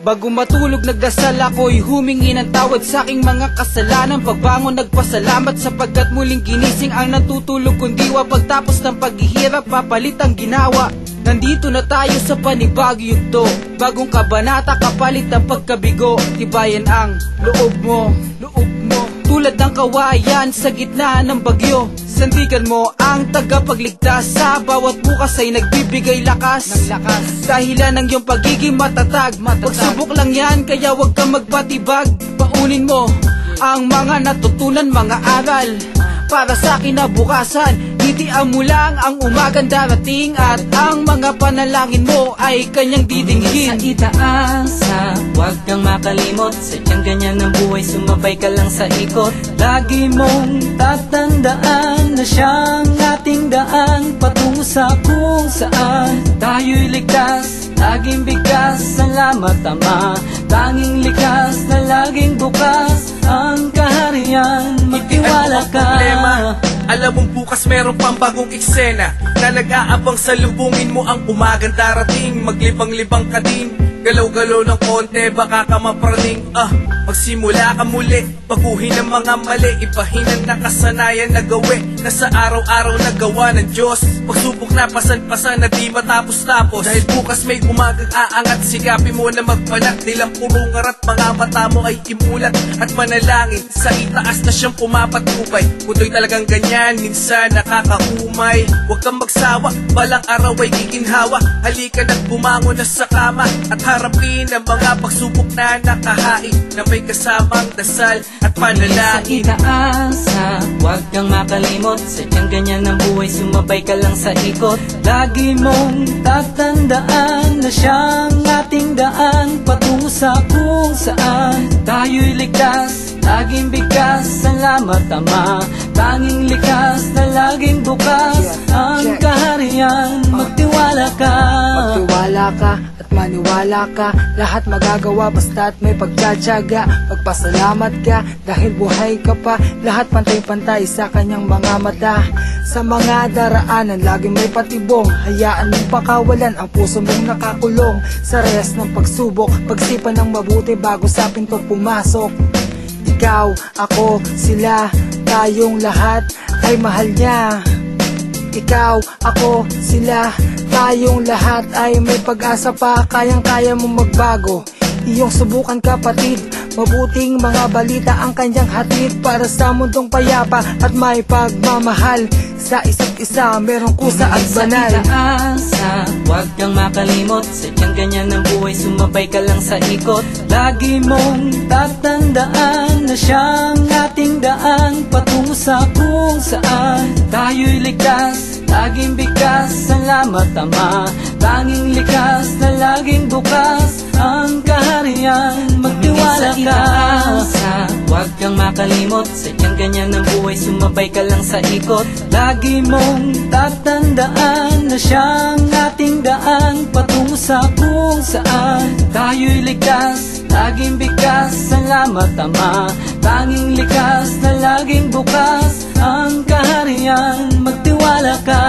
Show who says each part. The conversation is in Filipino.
Speaker 1: Bago matulog nagdasal ako'y humingi ng tawad sa aking mga kasalanan. Pagbangon nagpasalamat sapagkat muling ginising ang natutulog kong diwa. Pagtapos ng paghihirap papalit ang ginawa. Nandito na tayo sa panibagong yugto, bagong kabanata kapalit ng pagkabigo. Tibayan ang loob mo, tulad ng kawayan sa gitna ng bagyo. Sandigan mo ang tagapagligtas, sa bawat bukas ay nagbibigay lakas. Dahilan ng iyong pagiging matatag. Pagsubok lang yan kaya wag kang magpatibag. Paunin mo ang mga natutunan, mga aral para sa kinabukasan. Hitian mo lang ang umagang darating, at ang mga panalangin mo ay kanyang didinggin.
Speaker 2: Sa itaasa, huwag kang makalimot. Sadyang ganyan ang buhay, sumabay ka lang sa ikot. Lagi mong tatandaan na siyang ating daan patungo sa kung saan tayo'y ligtas, laging bigkas. Salamat Ama, tanging likas na laging bukas ang kaharian. Magtiwala ka.
Speaker 3: Alam mong bukas meron pang bagong eksena na nag-aabang sa lubungin mo ang umagang darating. Maglibang-libang ka din, galaw-galaw ng konti, baka ka mapraning. Magsimula ka muli, baguhin ang mga mali, ibahin ang nakasanayan na gawi na sa araw-araw na gawa ng Diyos. Pagsubok na pasan-pasan na di matapos-tapos, dahil bukas may umagang aangat. Sikapin mo na magpanat, nilang puro ngarat, mga mata mo ay imulat at manalangin sa itaas na siyang pumapatubay. Kuto'y talagang ganyan, minsan nakakahumay. Huwag kang magsawa, balang araw ay giginhawa. Halika na't bumangon na sa kama at harapin ang mga pagsubok na nakahain, na may kasamang dasal at panalangin.
Speaker 2: Sa itaasa, huwag kang makalimot. Sadyang ganyan ang buhay, sumabay ka lang sa ikot. Lagi mong tatandaan na siyang ating daan patungo sa kung saan tayo'y ligtas, laging bigkas. Salamat Ama, tanging likas na laging bukas ang kaharian. Magtiwala ka.
Speaker 1: Magtiwala ka at maniwala ka, lahat magagawa basta't may pagtsatsaga. Magpasalamat ka dahil buhay ka pa, lahat pantay-pantay sa kanyang mga mata. Sa mga daraanan laging may patibong, hayaan mong pakawalan ang puso mong nakakulong. Sa rehas ng pagsubok, pagsipan ng mabuti bago sa pinto pumasok. Ikaw, ako, sila, tayong lahat ay mahal niya. Ikaw, ako, sila, tayong lahat ay may pag-asa pa. Kayang-kaya mong magbago. Iyong subukan kapatid, mabuting mga balita ang kanyang hatid para sa mundong payapa at may pagmamahal. Sa isa't isa merong kusa at banal.
Speaker 2: Sa itaasa, huwag kang makalimot. Sadyang ganyan ang buhay, sumabay ka lang sa ikot. Lagi mong tatandaan na siyang ating daan patungo sa kung saan tayo'y ligtas, laging bigkas. Salamat Ama, tanging likas na laging bukas ang kaharian. Magtiwala ka. Huwag kang makalimot. Sadyang ganyan ang buhay, sumabay ka lang sa ikot. Lagi mong tatandaan na siyang ating daan patungo sa kung saan tayo'y ligtas, laging bigkas. Salamat Ama, tanging likas na laging bukas ang kaharian. Magtiwala ka.